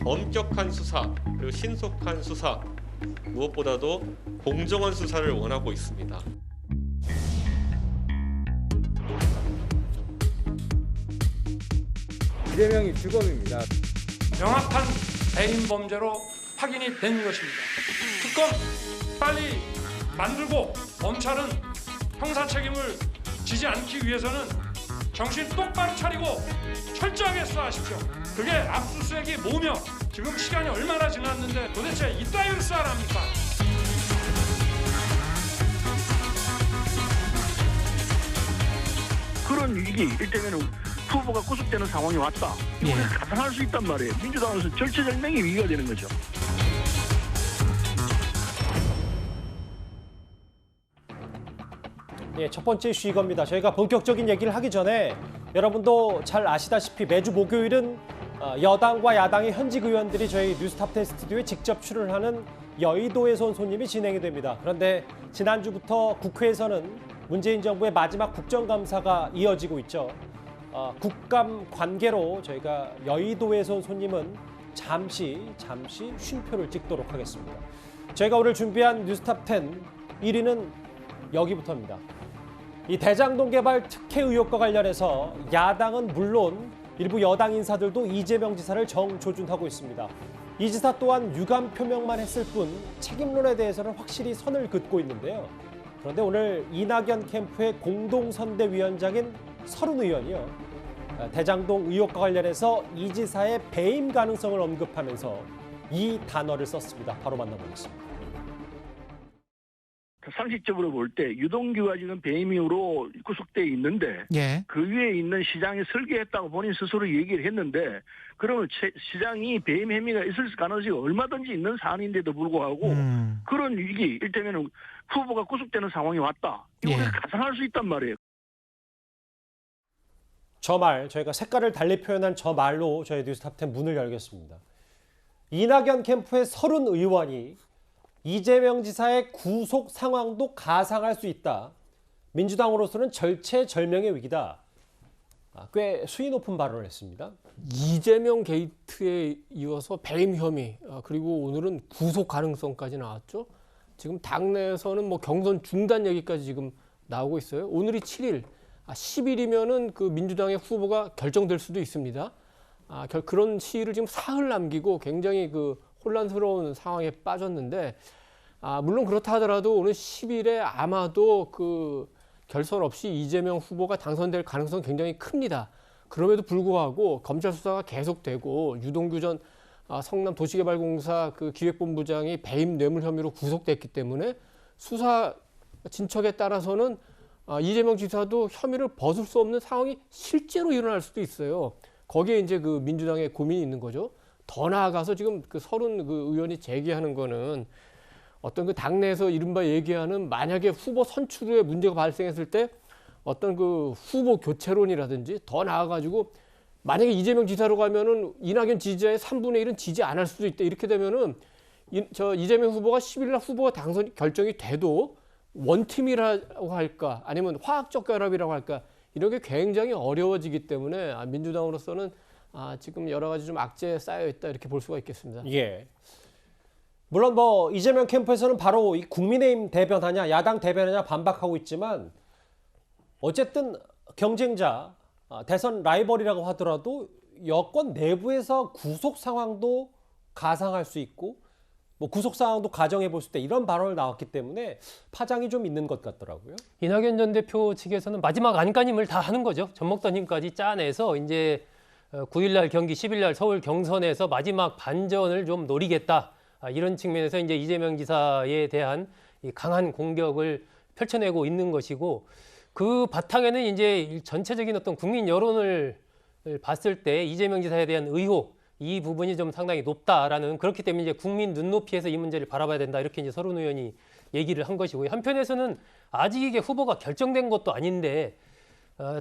엄격한 수사, 그리고 신속한 수사, 무엇보다도 공정한 수사를 원하고 있습니다. 이재명이 주범입니다. 명확한 배임 범죄로 확인이 된 것입니다. 특검 빨리 만들고 검찰은 형사 책임을 지지 않기 위해서는 정신 똑바로 차리고 철저하게 수사하십시오. 그게 압수수색이 뭐며 지금 시간이 얼마나 지났는데 도대체 이따위로 수사를 합니까? 그런 위기, 일테면 후보가 구속되는 상황이 왔다. 이걸 가능할 수 있단 말이에요. 민주당으로서 절체절명의 위기가 되는 거죠. 예, 첫 번째 이슈 이겁니다. 저희가 본격적인 얘기를 하기 전에 여러분도 잘 아시다시피 매주 목요일은 여당과 야당의 현직 의원들이 저희 뉴스탑10 스튜디오에 직접 출연하는 여의도에서 온 손님이 진행이 됩니다. 그런데 지난주부터 국회에서는 문재인 정부의 마지막 국정감사가 이어지고 있죠. 국감 관계로 저희가 여의도에서 온 손님은 잠시 쉼표를 찍도록 하겠습니다. 저희가 오늘 준비한 뉴스탑10 1위는 여기부터입니다. 이 대장동 개발 특혜 의혹과 관련해서 야당은 물론 일부 여당 인사들도 이재명 지사를 정조준하고 있습니다. 이 지사 또한 유감 표명만 했을 뿐 책임론에 대해서는 확실히 선을 긋고 있는데요. 그런데 오늘 이낙연 캠프의 공동선대위원장인 서른 의원이요. 대장동 의혹과 관련해서 이 지사의 배임 가능성을 언급하면서 이 단어를 썼습니다. 바로 만나보겠습니다. 상식적으로 볼 때 유동규가 지금 배임으로 구속돼 있는데 그 위에 있는 시장이 설계했다고 본인 스스로 얘기를 했는데 그러면 시장이 배임 혐의가 있을 가능성이 얼마든지 있는 사안인데도 불구하고 그런 위기, 일테면 후보가 구속되는 상황이 왔다. 이걸 가상할 수 있단 말이에요. 저 말, 저희가 색깔을 달리 표현한 저 말로 저희 뉴스탑10 문을 열겠습니다. 이낙연 캠프의 서른 의원이 이재명 지사의 구속 상황도 가상할 수 있다. 민주당으로서는 절체절명의 위기다. 꽤 수위 높은 발언을 했습니다. 이재명 게이트에 이어서 배임 혐의, 그리고 오늘은 구속 가능성까지 나왔죠. 지금 당내에서는 뭐 경선 중단 얘기까지 지금 나오고 있어요. 오늘이 7일, 10일이면은 그 민주당의 후보가 결정될 수도 있습니다. 그런 시일을 지금 사흘 남기고 굉장히 그 혼란스러운 상황에 빠졌는데, 물론 그렇다 하더라도 오늘 10일에 아마도 그 결선 없이 이재명 후보가 당선될 가능성은 굉장히 큽니다. 그럼에도 불구하고 검찰 수사가 계속되고 유동규 전 성남 도시개발공사 그 기획본부장이 배임 뇌물 혐의로 구속됐기 때문에 수사 진척에 따라서는 이재명 지사도 혐의를 벗을 수 없는 상황이 실제로 일어날 수도 있어요. 거기에 이제 그 민주당의 고민이 있는 거죠. 더 나아가서 지금 그 서른 그 의원이 제기하는 거는 어떤 그 당내에서 이른바 얘기하는 만약에 후보 선출 후에 문제가 발생했을 때 어떤 그 후보 교체론이라든지 더 나아가지고 만약에 이재명 지사로 가면은 이낙연 지지자의 3분의 1은 지지 안 할 수도 있다. 이렇게 되면은 이재명 후보가 10일 날 후보가 당선 결정이 돼도 원팀이라고 할까 아니면 화학적 결합이라고 할까 이런 게 굉장히 어려워지기 때문에 민주당으로서는 지금 여러 가지 좀 악재에 쌓여 있다 이렇게 볼 수가 있겠습니다. 예. 물론 뭐 이재명 캠프에서는 바로 이 국민의힘 대변하냐 야당 대변하냐 반박하고 있지만 어쨌든 경쟁자 대선 라이벌이라고 하더라도 여권 내부에서 구속 상황도 가상할 수 있고 뭐 구속 상황도 가정해 볼 수 있다 이런 발언을 나왔기 때문에 파장이 좀 있는 것 같더라고요. 이낙연 전 대표 측에서는 마지막 안간힘을 다 하는 거죠. 젖 먹던 힘까지 짜내서 이제 9일날 경기, 10일날 서울 경선에서 마지막 반전을 좀 노리겠다. 이런 측면에서 이제 이재명 지사에 대한 강한 공격을 펼쳐내고 있는 것이고 그 바탕에는 이제 전체적인 어떤 국민 여론을 봤을 때 이재명 지사에 대한 의혹 이 부분이 좀 상당히 높다라는 그렇기 때문에 이제 국민 눈높이에서 이 문제를 바라봐야 된다 이렇게 이제 서른 의원이 얘기를 한 것이고요. 한편에서는 아직 이게 후보가 결정된 것도 아닌데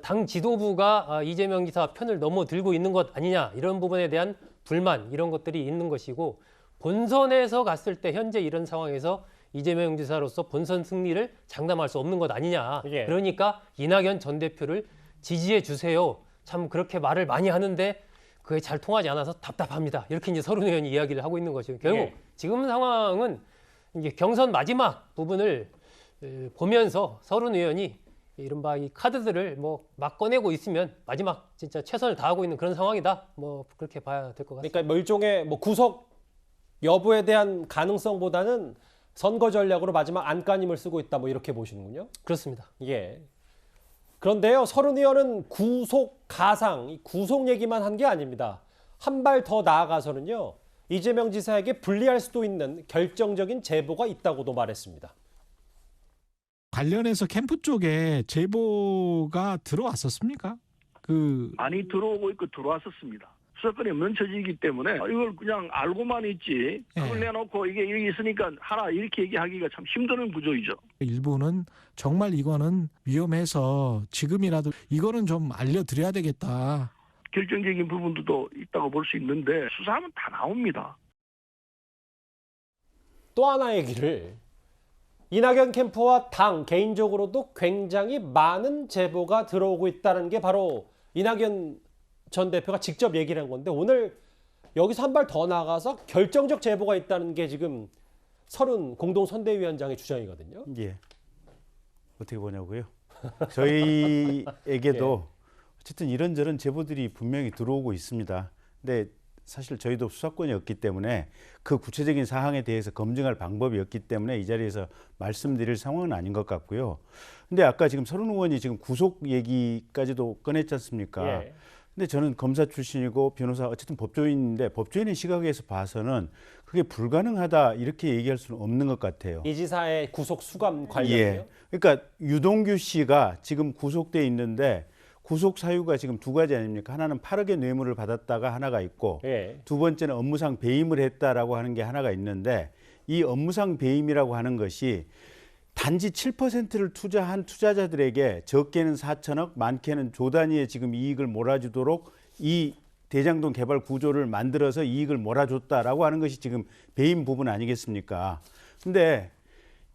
당 지도부가 이재명 지사 편을 너무 들고 있는 것 아니냐 이런 부분에 대한 불만 이런 것들이 있는 것이고 본선에서 갔을 때 현재 이런 상황에서 이재명 지사로서 본선 승리를 장담할 수 없는 것 아니냐. 예. 그러니까 이낙연 전 대표를 지지해 주세요. 참 그렇게 말을 많이 하는데 그게 잘 통하지 않아서 답답합니다. 이렇게 이제 서른 의원이 이야기를 하고 있는 거죠. 결국 예. 지금 상황은 이제 경선 마지막 부분을 보면서 서른 의원이 이른바 이 카드들을 뭐 막 꺼내고 있으면 마지막 진짜 최선을 다하고 있는 그런 상황이다. 뭐 그렇게 봐야 될 것 같습니다. 그러니까 뭐 일종의 뭐 구속 여부에 대한 가능성보다는 선거 전략으로 마지막 안간힘을 쓰고 있다. 뭐 이렇게 보시는군요. 그렇습니다. 예. 그런데요, 서른 의원은 구속 가상, 이 구속 얘기만 한 게 아닙니다. 한 발 더 나아가서는요, 이재명 지사에게 불리할 수도 있는 결정적인 제보가 있다고도 말했습니다. 관련해서 캠프 쪽에 제보가 들어왔었습니까? 많이 들어오고 있고 들어왔었습니다. 수사권이 없는 처지이기 때문에 이걸 그냥 알고만 있지 그걸 내놓고 이게 있으니까 하라 이렇게 얘기하기가 참 힘든 구조이죠. 일부는 정말 이거는 위험해서 지금이라도 이거는 좀 알려드려야 되겠다. 결정적인 부분도 있다고 볼 수 있는데 수사하면 다 나옵니다. 또 하나의 길을 이낙연 캠프와 당 개인적으로도 굉장히 많은 제보가 들어오고 있다는 게 바로 이낙연 전 대표가 직접 얘기를 한 건데 오늘 여기서 한 발 더 나가서 결정적 제보가 있다는 게 지금 서른 공동선대위원장의 주장이거든요. 예. 어떻게 보냐고요? 저희에게도 어쨌든 이런저런 제보들이 분명히 들어오고 있습니다. 근데 사실 저희도 수사권이 없기 때문에 그 구체적인 사항에 대해서 검증할 방법이 없기 때문에 이 자리에서 말씀드릴 상황은 아닌 것 같고요. 근데 아까 지금 서른 의원이 지금 구속 얘기까지도 꺼냈지 않습니까? 예. 근데 저는 검사 출신이고 변호사 어쨌든 법조인인데 법조인의 시각에서 봐서는 그게 불가능하다 이렇게 얘기할 수는 없는 것 같아요. 이 지사의 구속 수감 관련이요? 예. 그러니까 유동규 씨가 지금 구속돼 있는데 구속 사유가 지금 두 가지 아닙니까? 하나는 8억의 뇌물을 받았다가 하나가 있고 예. 두 번째는 업무상 배임을 했다라고 하는 게 하나가 있는데 이 업무상 배임이라고 하는 것이 단지 7%를 투자한 투자자들에게 적게는 4천억, 많게는 조 단위의 지금 이익을 몰아주도록 이 대장동 개발 구조를 만들어서 이익을 몰아줬다라고 하는 것이 지금 배임 부분 아니겠습니까? 근데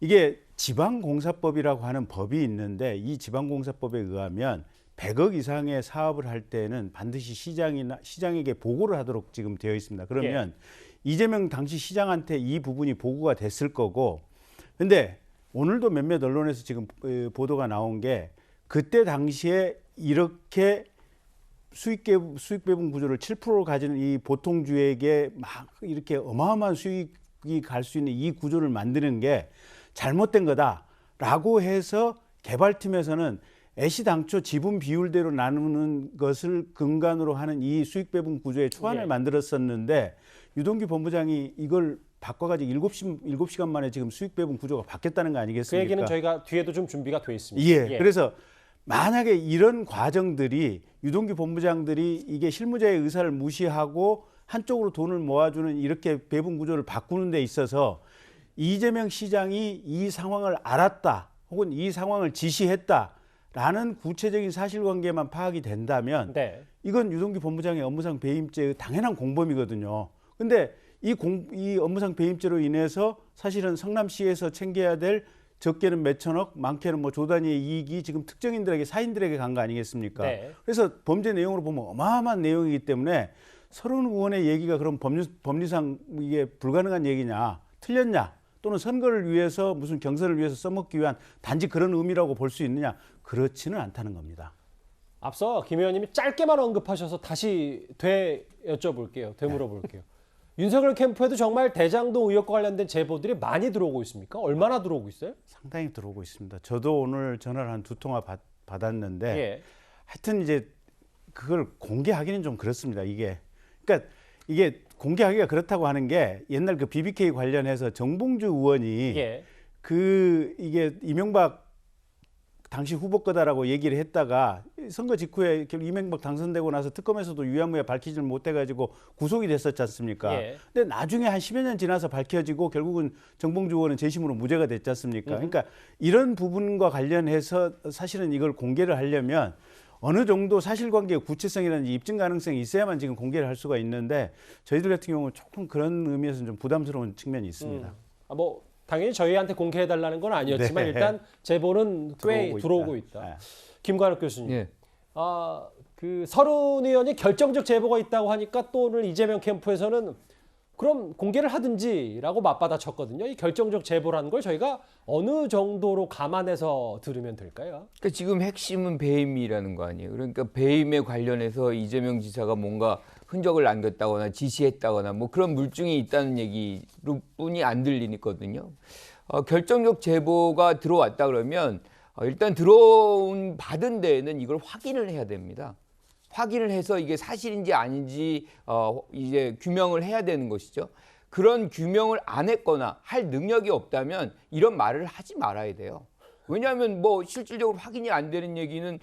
이게 지방공사법이라고 하는 법이 있는데 이 지방공사법에 의하면 100억 이상의 사업을 할 때는 반드시 시장에게 보고를 하도록 지금 되어 있습니다. 그러면 이재명 당시 시장한테 이 부분이 보고가 됐을 거고, 근데 오늘도 몇몇 언론에서 지금 보도가 나온 게 그때 당시에 이렇게 수익 배분 구조를 7%를 가지는 이 보통주에게 막 이렇게 어마어마한 수익이 갈 수 있는 이 구조를 만드는 게 잘못된 거다라고 해서 개발팀에서는 애시당초 지분 비율대로 나누는 것을 근간으로 하는 이 수익 배분 구조의 초안을 만들었었는데 유동규 본부장이 이걸 바꿔가지고 7시간 만에 지금 수익 배분 구조가 바뀌었다는 거 아니겠습니까? 그 얘기는 저희가 뒤에도 좀 준비가 돼 있습니다. 예. 그래서 만약에 이런 과정들이 유동규 본부장들이 이게 실무자의 의사를 무시하고 한쪽으로 돈을 모아주는 이렇게 배분 구조를 바꾸는 데 있어서 이재명 시장이 이 상황을 알았다 혹은 이 상황을 지시했다라는 구체적인 사실관계만 파악이 된다면 이건 유동규 본부장의 업무상 배임죄의 당연한 공범이거든요. 근데 이 업무상 배임죄로 인해서 사실은 성남시에서 챙겨야 될 적게는 몇천억, 많게는 뭐 조 단위의 이익이 지금 특정인들에게 사인들에게 간 거 아니겠습니까? 그래서 범죄 내용으로 보면 어마어마한 내용이기 때문에 서른 의원의 얘기가 그럼 법리상 이게 불가능한 얘기냐, 틀렸냐, 또는 선거를 위해서 무슨 경선을 위해서 써먹기 위한 단지 그런 의미라고 볼 수 있느냐, 그렇지는 않다는 겁니다. 앞서 김 의원님이 짧게만 언급하셔서 다시 되물어볼게요. 윤석열 캠프에도 정말 대장동 의혹과 관련된 제보들이 많이 들어오고 있습니까? 얼마나 들어오고 있어요? 상당히 들어오고 있습니다. 저도 오늘 전화를 한 2통화 받았는데 하여튼 이제 그걸 공개하기는 좀 그렇습니다. 그러니까 이게 공개하기가 그렇다고 하는 게 옛날 그 BBK 관련해서 정봉주 의원이 이게 이명박 당시 후보 거다라고 얘기를 했다가 선거 직후에 이명박 당선되고 나서 특검에서도 유야무야 밝히지를 못해가지고 구속이 됐었지 않습니까? 근데 나중에 한 10여 년 지나서 밝혀지고 결국은 정봉주 의원은 재심으로 무죄가 됐지 않습니까? 그러니까 이런 부분과 관련해서 사실은 이걸 공개를 하려면 어느 정도 사실관계의 구체성이라든지 입증 가능성이 있어야만 지금 공개를 할 수가 있는데 저희들 같은 경우는 조금 그런 의미에서는 좀 부담스러운 측면이 있습니다. 당연히 저희한테 공개해달라는 건 아니었지만 일단 제보는 꽤 들어오고 있다. 김관욱 교수님. 그 서른 의원이 결정적 제보가 있다고 하니까 또 오늘 이재명 캠프에서는 그럼 공개를 하든지라고 맞받아쳤거든요. 이 결정적 제보라는 걸 저희가 어느 정도로 감안해서 들으면 될까요? 그러니까 지금 핵심은 배임이라는 거 아니에요. 그러니까 배임에 관련해서 이재명 지사가 뭔가 흔적을 남겼다거나 지시했다거나 뭐 그런 물증이 있다는 얘기뿐이 안 들리거든요. 결정적 제보가 들어왔다 그러면 일단 받은 데에는 이걸 확인을 해야 됩니다. 확인을 해서 이게 사실인지 아닌지 이제 규명을 해야 되는 것이죠. 그런 규명을 안 했거나 할 능력이 없다면 이런 말을 하지 말아야 돼요. 왜냐하면 뭐 실질적으로 확인이 안 되는 얘기는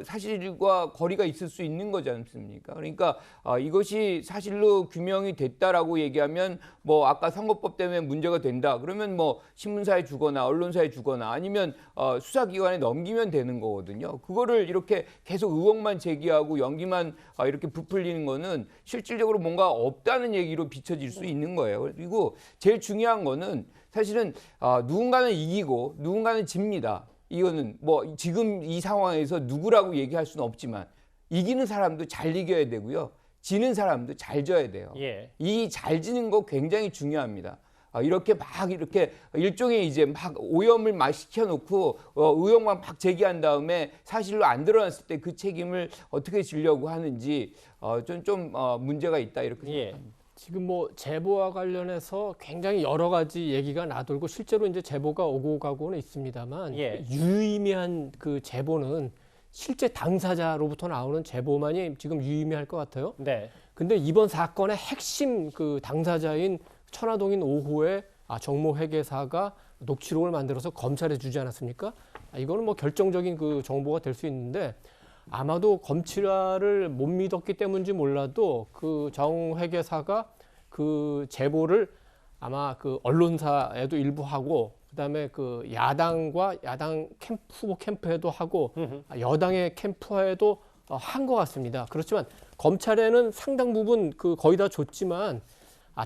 사실과 거리가 있을 수 있는 거지 않습니까? 그러니까 이것이 사실로 규명이 됐다라고 얘기하면 뭐 아까 선거법 때문에 문제가 된다. 그러면 뭐 신문사에 주거나 언론사에 주거나 아니면 수사기관에 넘기면 되는 거거든요. 그거를 이렇게 계속 의혹만 제기하고 연기만 이렇게 부풀리는 거는 실질적으로 뭔가 없다는 얘기로 비춰질 수 있는 거예요. 그리고 제일 중요한 거는 사실은 누군가는 이기고 누군가는 집니다. 이거는 뭐 지금 이 상황에서 누구라고 얘기할 수는 없지만 이기는 사람도 잘 이겨야 되고요. 지는 사람도 잘 져야 돼요. 예. 이 잘 지는 거 굉장히 중요합니다. 이렇게 막 이렇게 일종의 이제 막 오염을 막 시켜놓고 의혹만 막 제기한 다음에 사실로 안 드러났을 때 그 책임을 어떻게 지려고 하는지 좀 문제가 있다 이렇게 생각합니다. 지금 뭐 제보와 관련해서 굉장히 여러 가지 얘기가 나돌고 실제로 이제 제보가 오고 가고는 있습니다만 유의미한 그 제보는 실제 당사자로부터 나오는 제보만이 지금 유의미할 것 같아요. 네. 근데 이번 사건의 핵심 그 당사자인 천화동인 5호의 정모 회계사가 녹취록을 만들어서 검찰에 주지 않았습니까? 이거는 뭐 결정적인 그 정보가 될 수 있는데 아마도 검찰을 못 믿었기 때문인지 몰라도 그 정 회계사가 그 제보를 아마 그 언론사에도 일부 하고 그다음에 그 야당과 야당 후보 캠프에도 하고 여당의 캠프에도 한 것 같습니다. 그렇지만 검찰에는 상당 부분 그 거의 다 줬지만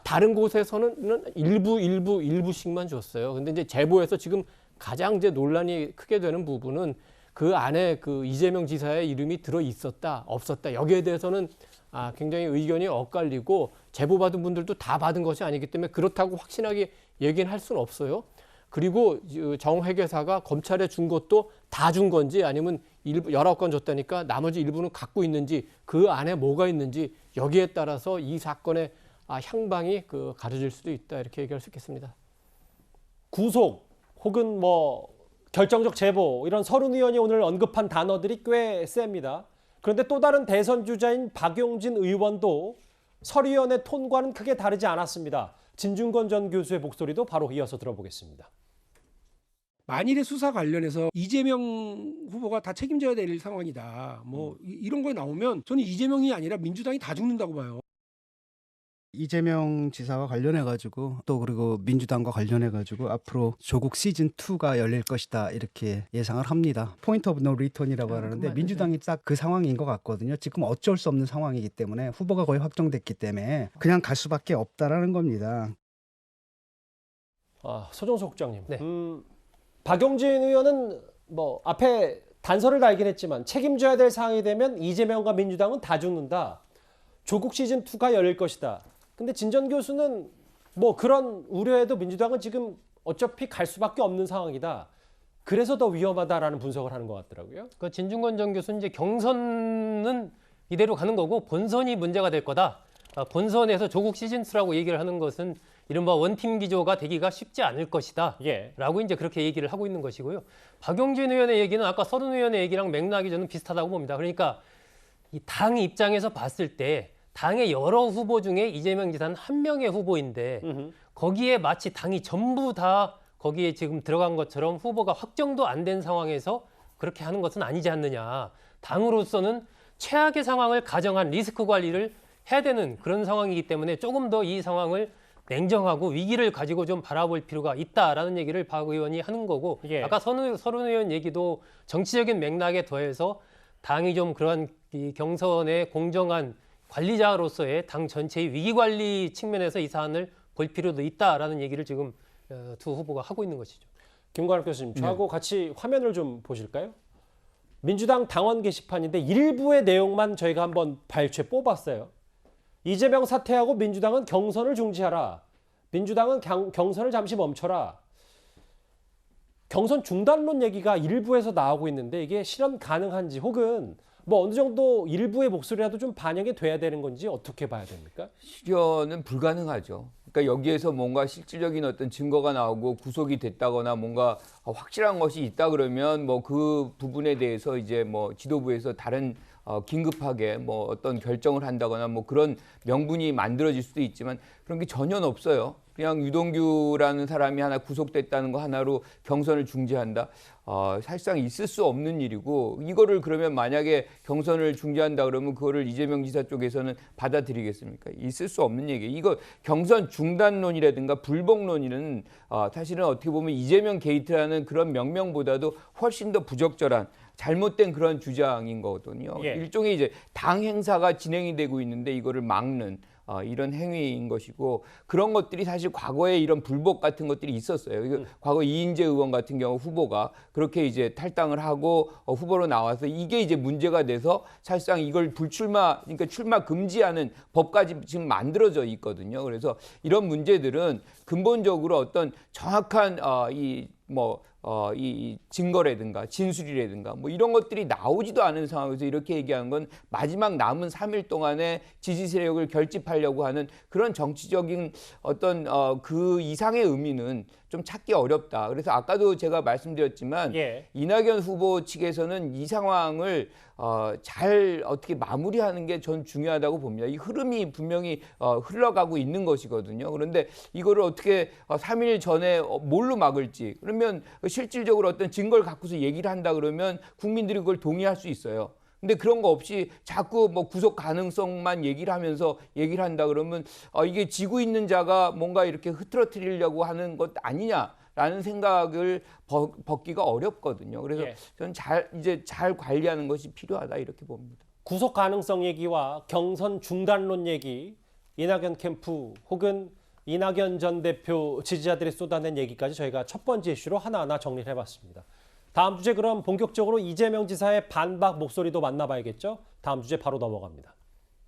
다른 곳에서는 일부씩만 줬어요. 근데 이제 제보에서 지금 가장 이제 논란이 크게 되는 부분은 그 안에 그 이재명 지사의 이름이 들어 있었다, 없었다. 여기에 대해서는 굉장히 의견이 엇갈리고 제보받은 분들도 다 받은 것이 아니기 때문에 그렇다고 확신하게 얘기는 할 수는 없어요. 그리고 정 회계사가 검찰에 준 것도 다 준 건지 아니면 19건 줬다니까 나머지 일부는 갖고 있는지 그 안에 뭐가 있는지 여기에 따라서 이 사건의 향방이 가려질 수도 있다 이렇게 얘기할 수 있겠습니다. 구속 혹은 뭐 결정적 제보 이런 서른 의원이 오늘 언급한 단어들이 꽤 셉니다. 그런데 또 다른 대선 주자인 박용진 의원도 설 의원의 톤과는 크게 다르지 않았습니다. 진중권 전 교수의 목소리도 바로 이어서 들어보겠습니다. 만일의 수사 관련해서 이재명 후보가 다 책임져야 될 상황이다. 뭐 이런 거에 나오면 저는 이재명이 아니라 민주당이 다 죽는다고 봐요. 이재명 지사와 관련해가지고 또 그리고 민주당과 관련해가지고 앞으로 조국 시즌2가 열릴 것이다 이렇게 예상을 합니다. 포인트 오브 노 리턴이라고 하는데 민주당이 딱 그 상황인 것 같거든요. 지금 어쩔 수 없는 상황이기 때문에 후보가 거의 확정됐기 때문에 그냥 갈 수밖에 없다라는 겁니다. 서정석 국장님. 네. 박용진 의원은 뭐 앞에 단서를 달긴 했지만 책임져야 될 상황이 되면 이재명과 민주당은 다 죽는다. 조국 시즌2가 열릴 것이다. 근데 진 전 교수는 뭐 그런 우려에도 민주당은 지금 어차피 갈 수밖에 없는 상황이다. 그래서 더 위험하다라는 분석을 하는 것 같더라고요. 그 진중권 전 교수는 이제 경선은 이대로 가는 거고 본선이 문제가 될 거다. 본선에서 조국 시즌2라고 얘기를 하는 것은 이른바 원팀 기조가 되기가 쉽지 않을 것이다. 라고 이제 그렇게 얘기를 하고 있는 것이고요. 박용진 의원의 얘기는 아까 서른 의원의 얘기랑 맥락이 저는 비슷하다고 봅니다. 그러니까 이 당 입장에서 봤을 때 당의 여러 후보 중에 이재명 지사는 한 명의 후보인데 거기에 마치 당이 전부 다 거기에 지금 들어간 것처럼 후보가 확정도 안 된 상황에서 그렇게 하는 것은 아니지 않느냐. 당으로서는 최악의 상황을 가정한 리스크 관리를 해야 되는 그런 상황이기 때문에 조금 더 이 상황을 냉정하고 위기를 가지고 좀 바라볼 필요가 있다라는 얘기를 박 의원이 하는 거고 아까 서른 의원 얘기도 정치적인 맥락에 더해서 당이 좀 그러한 이 경선의 공정한 관리자로서의 당 전체의 위기관리 측면에서 이 사안을 볼 필요도 있다라는 얘기를 지금 두 후보가 하고 있는 것이죠. 김관욱 교수님, 저하고 같이 화면을 좀 보실까요? 민주당 당원 게시판인데 일부의 내용만 저희가 한번 발췌 뽑았어요. 이재명 사퇴하고 민주당은 경선을 중지하라. 민주당은 경선을 잠시 멈춰라. 경선 중단론 얘기가 일부에서 나오고 있는데 이게 실현 가능한지 혹은 뭐 어느 정도 일부의 목소리라도 좀 반영이 돼야 되는 건지 어떻게 봐야 됩니까? 실현은 불가능하죠. 그러니까 여기에서 뭔가 실질적인 어떤 증거가 나오고 구속이 됐다거나 뭔가 확실한 것이 있다 그러면 뭐 그 부분에 대해서 이제 뭐 지도부에서 다른 긴급하게 뭐 어떤 결정을 한다거나 뭐 그런 명분이 만들어질 수도 있지만 그런 게 전혀 없어요. 그냥 유동규라는 사람이 하나 구속됐다는 거 하나로 경선을 중지한다. 사실상 있을 수 없는 일이고 이거를 그러면 만약에 경선을 중지한다 그러면 그거를 이재명 지사 쪽에서는 받아들이겠습니까? 있을 수 없는 얘기예요. 이거 경선 중단론이라든가 불복론이는 사실은 어떻게 보면 이재명 게이트라는 그런 명명보다도 훨씬 더 부적절한 잘못된 그런 주장인 거거든요. 예. 일종의 이제 당 행사가 진행이 되고 있는데 이거를 막는 이런 행위인 것이고 그런 것들이 사실 과거에 이런 불복 같은 것들이 있었어요. 과거 이인재 의원 같은 경우 후보가 그렇게 이제 탈당을 하고 후보로 나와서 이게 이제 문제가 돼서 사실상 이걸 그러니까 출마 금지하는 법까지 지금 만들어져 있거든요. 그래서 이런 문제들은 근본적으로 어떤 정확한 이 증거라든가 진술이라든가 뭐 이런 것들이 나오지도 않은 상황에서 이렇게 얘기하는 건 마지막 남은 3일 동안에 지지 세력을 결집하려고 하는 그런 정치적인 어떤 그 이상의 의미는 좀 찾기 어렵다. 그래서 아까도 제가 말씀드렸지만 예. 이낙연 후보 측에서는 이 상황을 잘 어떻게 마무리하는 게 전 중요하다고 봅니다. 이 흐름이 분명히 흘러가고 있는 것이거든요. 그런데 이거를 어떻게 3일 전에 뭘로 막을지 그러면 실질적으로 어떤 증거를 갖고서 얘기를 한다 그러면 국민들이 그걸 동의할 수 있어요. 근데 그런 거 없이 자꾸 뭐 구속 가능성만 얘기를 하면서 얘기를 한다 그러면 이게 지고 있는 자가 뭔가 이렇게 흐트러뜨리려고 하는 것 아니냐라는 생각을 벗기가 어렵거든요. 그래서 예. 저는 잘 관리하는 것이 필요하다 이렇게 봅니다. 구속 가능성 얘기와 경선 중단론 얘기, 이낙연 캠프 혹은 이낙연 전 대표 지지자들이 쏟아낸 얘기까지 저희가 첫 번째 이슈로 하나하나 정리를 해봤습니다. 다음 주제 그럼 본격적으로 이재명 지사의 반박 목소리도 만나봐야겠죠? 다음 주제 바로 넘어갑니다.